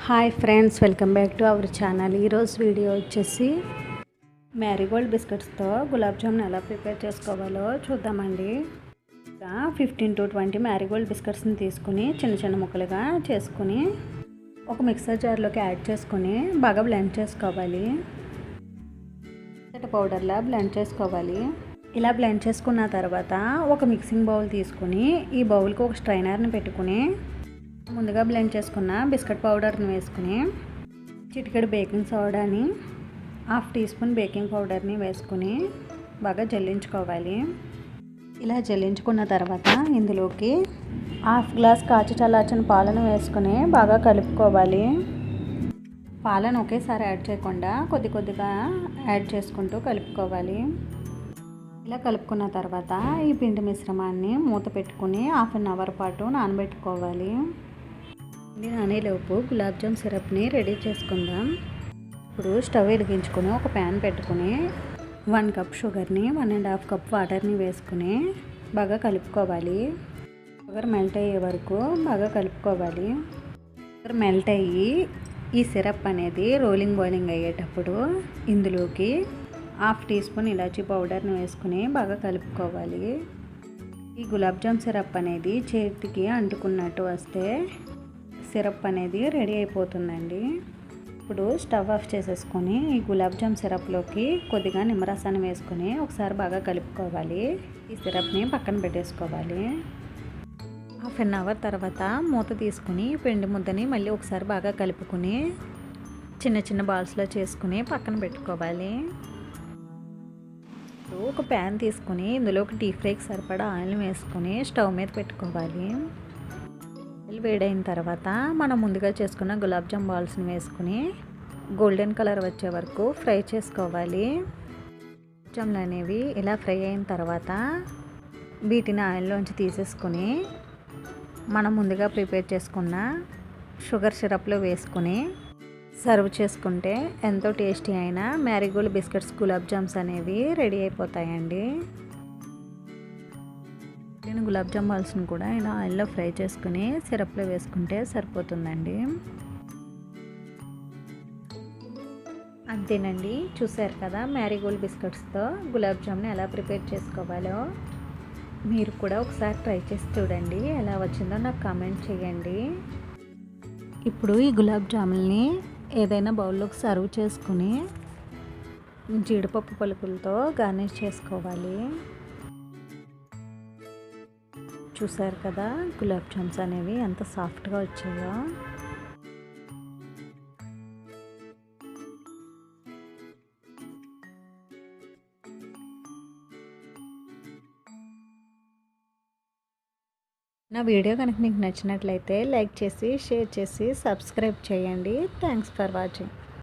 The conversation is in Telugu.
Hi friends, welcome back to our channel. ఈరోజు వీడియో వచ్చేసి మ్యారీగోల్డ్ బిస్కెట్స్తో గులాబ్ జామున్ ఎలా ప్రిపేర్ చేసుకోవాలో చూద్దామండి. 15 to 20 మ్యారీగోల్డ్ బిస్కెట్స్ని తీసుకుని చిన్న చిన్న ముక్కలుగా చేసుకుని ఒక మిక్సర్ జార్లోకి యాడ్ చేసుకుని బాగా బ్లెండ్ చేసుకోవాలి. పౌడర్లా బ్లెండ్ చేసుకోవాలి. ఇలా బ్లెండ్ చేసుకున్న తర్వాత ఒక మిక్సింగ్ బౌల్ తీసుకుని ఈ బౌల్కి ఒక స్ట్రైనర్ని పెట్టుకుని ముందుగా బ్లెండ్ చేసుకున్న బిస్కెట్ పౌడర్ని వేసుకుని చిటికెడు బేకింగ్ సోడాని 1/2 టీ స్పూన్ బేకింగ్ పౌడర్ని వేసుకుని బాగా జల్లించుకోవాలి. ఇలా జల్లించుకున్న తర్వాత ఇందులోకి 1/2 గ్లాస్ కాచి చల్లార్చిన పాలను వేసుకుని బాగా కలుపుకోవాలి. పాలను ఒకేసారి యాడ్ చేయకుండా కొద్ది కొద్దిగా యాడ్ చేసుకుంటూ కలుపుకోవాలి. ఇలా కలుపుకున్న తర్వాత ఈ పిండి మిశ్రమాన్ని మూత పెట్టుకుని 1/2 అవర్ పాటు నానబెట్టుకోవాలి. నానేలోపు గులాబ్ జామ్ సిరప్ని రెడీ చేసుకుందాం. ఇప్పుడు స్టవ్ వెలిగించుకొని ఒక ప్యాన్ పెట్టుకుని 1 కప్ షుగర్ని 1.5 కప్ వాటర్ని వేసుకుని బాగా కలుపుకోవాలి. షుగర్ మెల్ట్ అయ్యే వరకు బాగా కలుపుకోవాలి. షుగర్ మెల్ట్ అయ్యి ఈ సిరప్ అనేది రోలింగ్ బాయిలింగ్ అయ్యేటప్పుడు ఇందులోకి 1/2 టీ స్పూన్ ఇలాచీ పౌడర్ని వేసుకుని బాగా కలుపుకోవాలి. ఈ గులాబ్ జామ్ సిరప్ అనేది చేతికి అంటుకున్నట్టు వస్తే సిరప్ అనేది రెడీ అయిపోతుందండి. ఇప్పుడు స్టవ్ ఆఫ్ చేసేసుకొని ఈ గులాబ్ జామ్ సిరప్లోకి కొద్దిగా నిమ్మరసాన్ని వేసుకొని ఒకసారి బాగా కలుపుకోవాలి. ఈ సిరప్ని పక్కన పెట్టేసుకోవాలి. 1/2 అవర్ తర్వాత మూత తీసుకుని పిండి ముద్దని మళ్ళీ ఒకసారి బాగా కలుపుకొని చిన్న చిన్న బాల్స్లో చేసుకుని పక్కన పెట్టుకోవాలి. ఇప్పుడు ఒక ప్యాన్ తీసుకుని ఇందులోకి డీప్ ఫ్రైకి సరిపడా ఆయిల్ వేసుకొని స్టవ్ మీద పెట్టుకోవాలి. ఆయిల్ వేడైన తర్వాత మనం ముందుగా చేసుకున్న గులాబ్ జామ్ బాల్స్ని వేసుకుని గోల్డెన్ కలర్ వచ్చే వరకు ఫ్రై చేసుకోవాలి. జాములు అనేవి ఇలా ఫ్రై అయిన తర్వాత వీటిని ఆయిల్లోంచి తీసేసుకుని మనం ముందుగా ప్రిపేర్ చేసుకున్న షుగర్ సిరప్లో వేసుకుని సర్వ్ చేసుకుంటే ఎంతో టేస్టీ అయిన మ్యారీగోల్డ్ బిస్కెట్స్ గులాబ్ జామ్స్ అనేవి రెడీ అయిపోతాయండి. నేను గులాబ్ జామ్ బాల్స్ని కూడా ఇలా ఆయిల్లో ఫ్రై చేసుకుని సిరప్లో వేసుకుంటే సరిపోతుందండి. అంతేనండి, చూసారు కదా మ్యారీగోల్డ్ బిస్కెట్స్తో గులాబ్ జామ్ని ఎలా ప్రిపేర్ చేసుకోవాలో. మీరు కూడా ఒకసారి ట్రై చేసి చూడండి, ఎలా వచ్చిందో నాకు కామెంట్ చేయండి. ఇప్పుడు ఈ గులాబ్ జాముల్ని ఏదైనా బౌల్లోకి సర్వ్ చేసుకుని జీడిపప్పు పలుకులతో గార్నిష్ చేసుకోవాలి. చూసారు కదా గులాబ్ జామ్స్ అనేవి ఎంత సాఫ్ట్గా వచ్చాయో. నా వీడియో కనుక మీకు నచ్చినట్లయితే లైక్ చేసి షేర్ చేసి సబ్స్క్రైబ్ చేయండి. Thanks for watching.